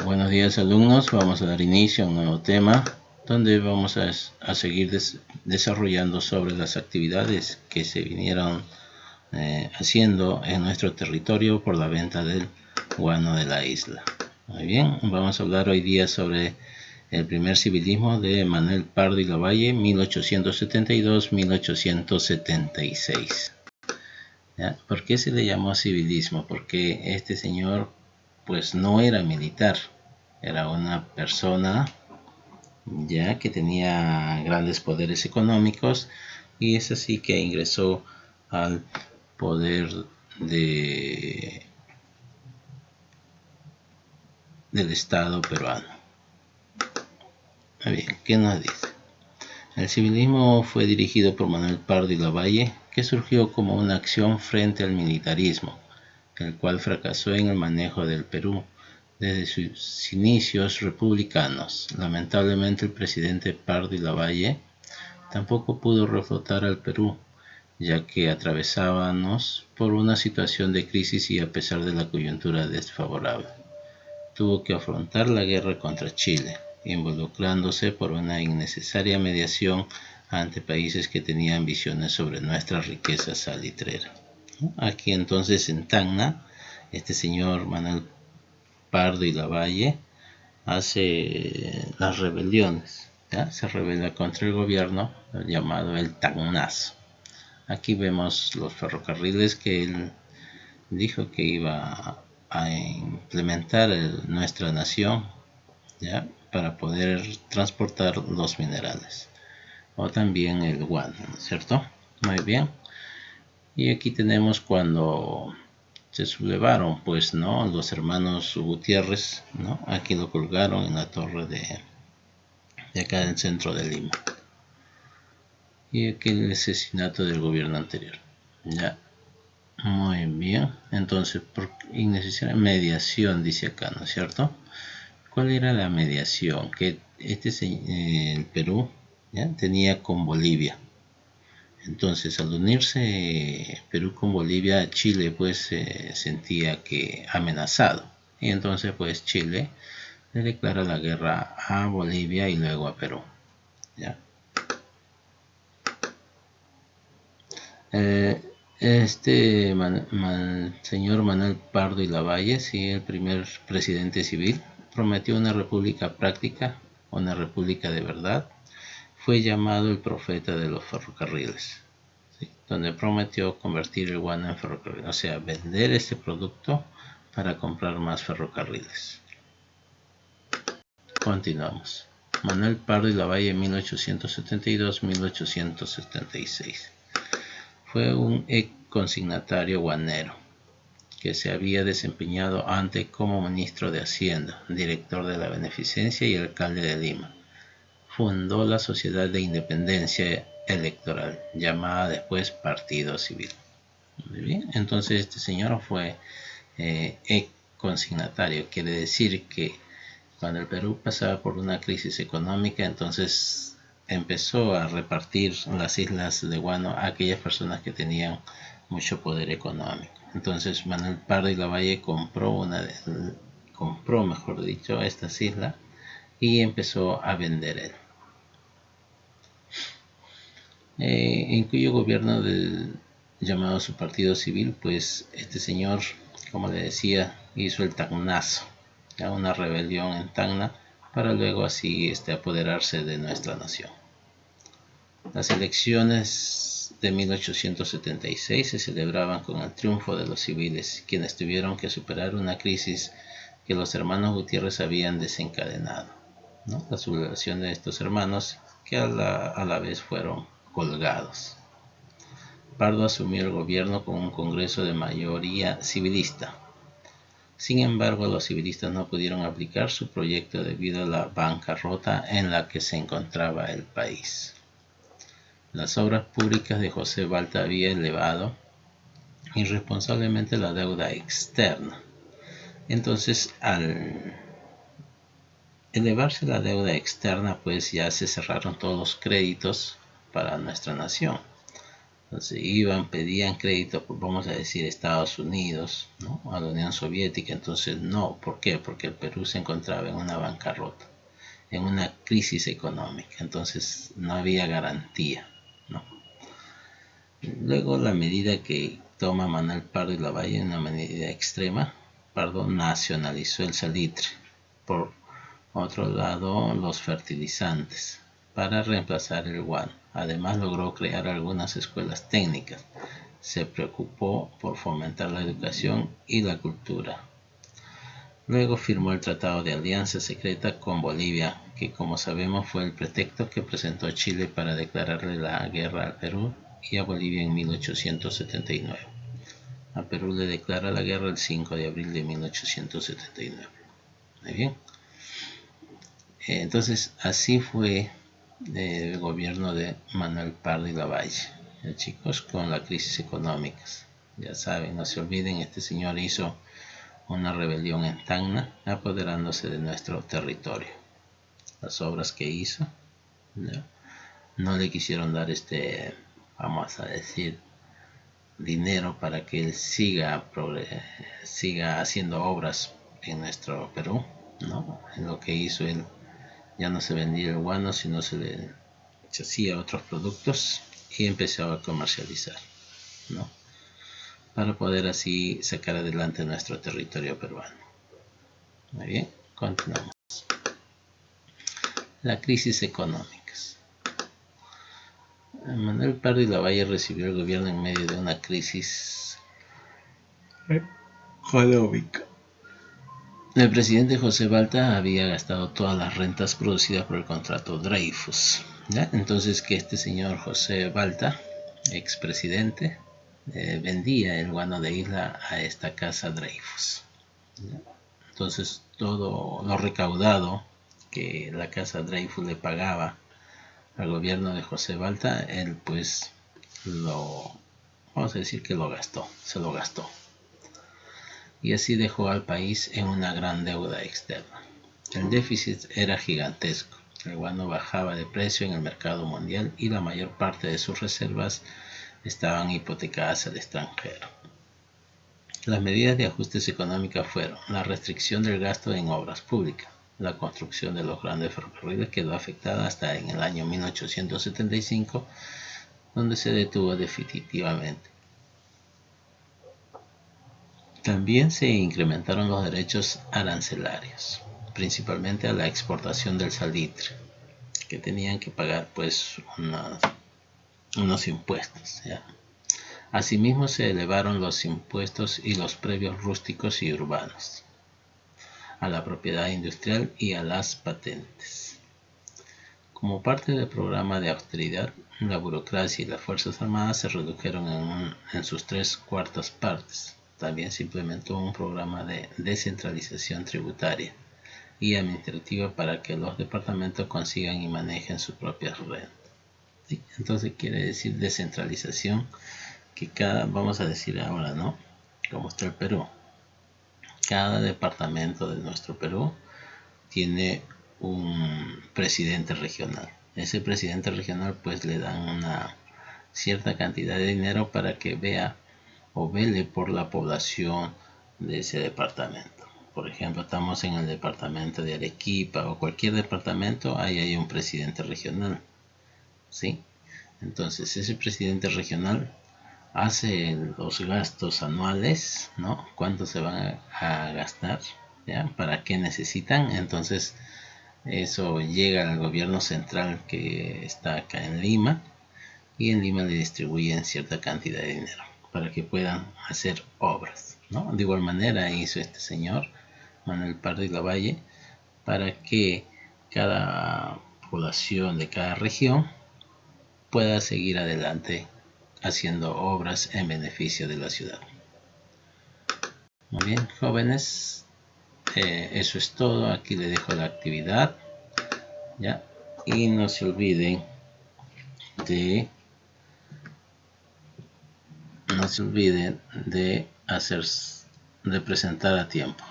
Buenos días alumnos, vamos a dar inicio a un nuevo tema donde vamos a seguir desarrollando sobre las actividades que se vinieron haciendo en nuestro territorio por la venta del guano de la isla. Muy bien, vamos a hablar hoy día sobre el primer civilismo de Manuel Pardo y Lavalle, 1872-1876. ¿Por qué se le llamó civilismo? Porque este señor pues no era militar, era una persona ya que tenía grandes poderes económicos, y es así que ingresó al poder del Estado peruano. Muy bien, ¿qué nos dice? El civilismo fue dirigido por Manuel Pardo y Lavalle, que surgió como una acción frente al militarismo, el cual fracasó en el manejo del Perú desde sus inicios republicanos. Lamentablemente, el presidente Pardo y Lavalle tampoco pudo reflotar al Perú, ya que atravesábamos por una situación de crisis y a pesar de la coyuntura desfavorable, tuvo que afrontar la guerra contra Chile, involucrándose por una innecesaria mediación ante países que tenían visiones sobre nuestra riqueza salitrera. Aquí entonces en Tacna, este señor Manuel Pardo y Lavalle hace las rebeliones, ¿ya? Se rebela contra el gobierno llamado el Tacnazo. Aquí vemos los ferrocarriles que él dijo que iba a implementar nuestra nación, ¿ya? Para poder transportar los minerales, o también el guano, ¿cierto? Muy bien. Y aquí tenemos cuando se sublevaron, pues, ¿no? Los hermanos Gutiérrez, ¿no? Aquí lo colgaron en la torre de acá del centro de Lima. Y aquí el asesinato del gobierno anterior. Ya. Muy bien. Entonces, por innecesaria mediación, dice acá, ¿no es cierto? ¿Cuál era la mediación que el Perú, ¿ya?, tenía con Bolivia? Entonces, al unirse Perú con Bolivia, Chile pues se sentía que amenazado, y entonces pues Chile le declara la guerra a Bolivia y luego a Perú, ¿ya? Este señor Manuel Pardo y Lavalle, sí, el primer presidente civil, prometió una república práctica, una república de verdad. Fue llamado el profeta de los ferrocarriles, ¿sí?, donde prometió convertir el guano en ferrocarril, o sea, vender este producto para comprar más ferrocarriles. Continuamos. Manuel Pardo y Lavalle, 1872-1876. Fue un consignatario guanero que se había desempeñado antes como ministro de Hacienda, director de la Beneficencia y alcalde de Lima. Fundó la Sociedad de Independencia Electoral, llamada después Partido Civil. Muy bien, entonces este señor fue consignatario, quiere decir que cuando el Perú pasaba por una crisis económica, entonces empezó a repartir las islas de guano a aquellas personas que tenían mucho poder económico. Entonces Manuel Pardo y Lavalle compró mejor dicho, estas islas y empezó a vender él. En cuyo gobierno llamado su partido civil, pues este señor, como le decía, hizo el Tacnazo, una rebelión en Tacna, para luego así apoderarse de nuestra nación. Las elecciones de 1876 se celebraban con el triunfo de los civiles, quienes tuvieron que superar una crisis que los hermanos Gutiérrez habían desencadenado, ¿no? La sublevación de estos hermanos, que a la vez fueron colgados. Pardo asumió el gobierno con un congreso de mayoría civilista. Sin embargo, los civilistas no pudieron aplicar su proyecto debido a la bancarrota en la que se encontraba el país. Las obras públicas de José Balta habían elevado irresponsablemente la deuda externa. Entonces, al elevarse la deuda externa, pues ya se cerraron todos los créditos para nuestra nación. Entonces iban, pedían crédito, vamos a decir, Estados Unidos, ¿no?, a la Unión Soviética. Entonces no, ¿por qué? Porque el Perú se encontraba en una bancarrota, en una crisis económica, entonces no había garantía, ¿no? Luego la medida que toma Manuel Pardo y Lavalle, una medida extrema. Pardo nacionalizó el salitre. Por otro lado, los fertilizantes, para reemplazar el guano. Además logró crear algunas escuelas técnicas. Se preocupó por fomentar la educación y la cultura. Luego firmó el Tratado de Alianza Secreta con Bolivia, que como sabemos fue el pretexto que presentó Chile para declararle la guerra al Perú y a Bolivia en 1879. A Perú le declara la guerra el 5 de abril de 1879. Muy bien. Entonces así fue el gobierno de Manuel Pardo y Lavalle, chicos, con la crisis económica. Ya saben, no se olviden, este señor hizo una rebelión en Tacna, apoderándose de nuestro territorio. Las obras que hizo, no le quisieron dar vamos a decir, dinero para que él siga haciendo obras en nuestro Perú, ¿no? En lo que hizo él, ya no se vendía el guano, sino se hacía otros productos y empezó a comercializar, ¿no?, para poder así sacar adelante nuestro territorio peruano. Muy bien, continuamos. La crisis económica. Manuel Pardo y Lavalle recibió el gobierno en medio de una crisis económica. El presidente José Balta había gastado todas las rentas producidas por el contrato Dreyfus, ¿ya? Entonces que este señor José Balta, expresidente, vendía el guano de isla a esta casa Dreyfus, ¿ya? Entonces todo lo recaudado que la casa Dreyfus le pagaba al gobierno de José Balta, él pues vamos a decir que se lo gastó. Y así dejó al país en una gran deuda externa. El déficit era gigantesco. El guano bajaba de precio en el mercado mundial y la mayor parte de sus reservas estaban hipotecadas al extranjero. Las medidas de ajustes económicos fueron la restricción del gasto en obras públicas. La construcción de los grandes ferrocarriles quedó afectada hasta en el año 1875, donde se detuvo definitivamente. También se incrementaron los derechos arancelarios, principalmente a la exportación del salitre, que tenían que pagar pues unos impuestos, ¿ya? Asimismo se elevaron los impuestos y los previos rústicos y urbanos, a la propiedad industrial y a las patentes. Como parte del programa de austeridad, la burocracia y las Fuerzas Armadas se redujeron en sus 3/4 partes. También se implementó un programa de descentralización tributaria y administrativa para que los departamentos consigan y manejen sus propias rentas. ¿Sí? Entonces quiere decir descentralización, que vamos a decir ahora, ¿no?, como está el Perú, cada departamento de nuestro Perú tiene un presidente regional. Ese presidente regional pues le dan una cierta cantidad de dinero para que vea o vele por la población de ese departamento. Por ejemplo, estamos en el departamento de Arequipa o cualquier departamento, ahí hay un presidente regional, ¿sí? Entonces ese presidente regional hace los gastos anuales, ¿no? ¿Cuánto se van a gastar? ¿Ya? ¿Para qué necesitan? Entonces eso llega al gobierno central que está acá en Lima, y en Lima le distribuyen cierta cantidad de dinero para que puedan hacer obras, ¿no? De igual manera hizo este señor Manuel Pardo y Lavalle para que cada población de cada región pueda seguir adelante haciendo obras en beneficio de la ciudad. Muy bien, jóvenes, eso es todo. Aquí les dejo la actividad, ¿ya? Y no se olviden de presentar a tiempo.